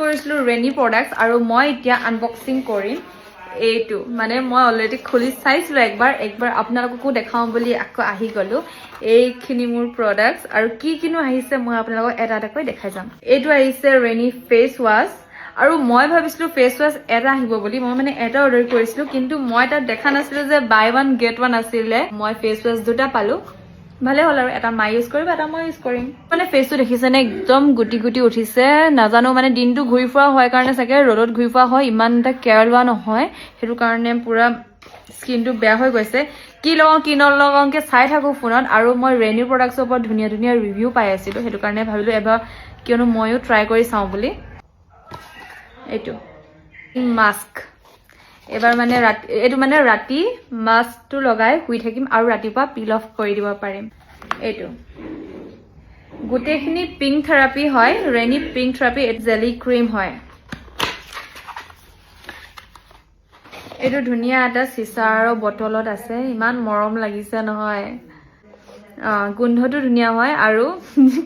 কৰিছিলো ৰেনি প্ৰডাক্টছ আৰু মই এতিয়া আনবক্সিং কৰিম এইটো মানে মই অলৰেডি খুলি চাইছিলো একবাৰ আপোনালোককো দেখাও বুলি আকৌ আহি গলো এইখিনি মোৰ প্ৰডাক্টছ আৰু কি কিনো আহিছে মই আপোনালোকক এটা এটাকৈ দেখাই যাম এইটো আহিছে ৰেনি ফেচ ৱাছ আৰু মই ভাবিছিলো ফেচ ৱাছ এটা আহিব বুলি মই মানে এটা অৰ্ডাৰ কৰিছিলো কিন্তু মই তাত দেখা নাছিলো যে বাই ওৱান গেট ওৱান আছিলে মই ফেচ ৱাছ দুটা পালো ভালে হ'ল আৰু এটা মাই ইউজ কৰিব এটা মই ইউজ কৰিম মানে ফেচটো দেখিছেনে একদম গুটি গুটি উঠিছে নাজানো মানে দিনটো ঘূৰি ফুৰা হয় কাৰণে চাগে ৰ'দত ঘূৰি ফুৰা হয় ইমান এটা কেয়াৰ লোৱা নহয় সেইটো কাৰণে পুৰা স্কিনটো বেয়া হৈ গৈছে কি লগাওঁ কি নলগাওঁকে চাই থাকো ফোনত আৰু মই ৰেনিৰ প্ৰডাক্টছৰ ওপৰত ধুনীয়া ধুনীয়া ৰিভিউ পাই আছিলো সেইটো কাৰণে ভাবিলো এবাৰ কিয়নো ময়ো ট্ৰাই কৰি চাওঁ বুলি এইটো মাস্ক এবাৰ মানে এইটো মানে ৰাতি মাস্কটো লগাই শুই থাকিম আৰু ৰাতিপুৱা পিল অফ কৰি দিব পাৰিম এইটো গোটেইখিনি পিংক থেৰাপি হয় ৰেনি পিংক থেৰাপি জেলি ক্ৰীম হয় এইটো ধুনীয়া এটা চিচাৰ বটলত আছে ইমান মৰম লাগিছে নহয় গোন্ধটো ধুনীয়া হয় আৰু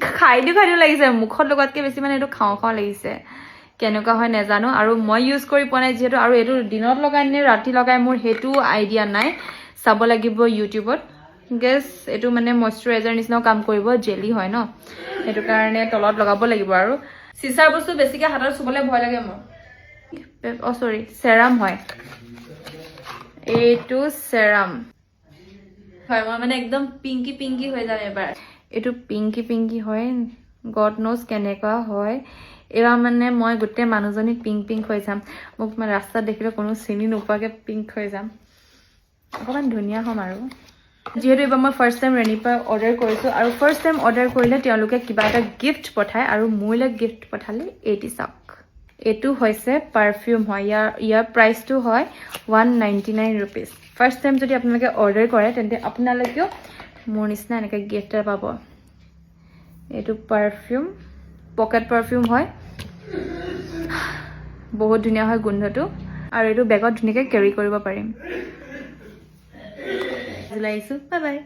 খাই দিও লাগিছে মুখত লগাতকে বেছি মানে এইটো খাওঁ খাওঁ লাগিছে কেনেকুৱা হয় নেজানো আৰু মই ইউজ কৰি পোৱা নাই যেহেতু আৰু এইটো দিনত লগাই নে ৰাতি লগাই মোৰ হেতু আইডিয়া নাই চাব লাগিব ইউটিউবত গেছ এইটো মানে ময়শ্চাৰাইজাৰ নিচিনাও কাম কৰিব জেলি হয় ন সেইটো কাৰণে তলত লগাব লাগিব আৰু চিচাৰ বস্তু বেছিকৈ হাতত চুবলৈ ভয় লাগে মোৰ সৰি সেৰাম হয় এইটো সেৰাম হয় মই মানে একদম পিংকি পিংকি হৈ যাম এবাৰ এইটো পিংকি পিংকি হয় গড নোজ কেনেকুৱা হয় এবাৰ মানে মই গোটেই মানুহজনী পিংক পিংক হৈ যাম মোক মানে ৰাস্তাত দেখিলে কোনো চিনি নোপোৱাকৈ পিংক হৈ যাম অকণমান ধুনীয়া হ'ম আৰু যিহেতু এইবাৰ মই ফাৰ্ষ্ট টাইম ৰেনিৰ পৰা অৰ্ডাৰ কৰিছোঁ আৰু ফাৰ্ষ্ট টাইম অৰ্ডাৰ কৰিলে তেওঁলোকে কিবা এটা গিফ্ট পঠায় আৰু মোলৈ গিফ্ট পঠালে এইটি চাওক এইটো হৈছে পাৰফিউম হয় ইয়াৰ প্ৰাইচটো হয় 199 ৰুপিজ ফাৰ্ষ্ট টাইম যদি আপোনালোকে অৰ্ডাৰ কৰে তেন্তে আপোনালোকেও মোৰ নিচিনা এনেকৈ গিফ্ট এটা পাব এইটো পাৰফিউম পকেট পাৰফিউম হয় বহুত ধুনীয়া হয় গোন্ধটো আৰু এইটো বেগত ধুনীয়াকৈ কেৰি কৰিব পাৰিম জুলাইছোঁ বাই বাই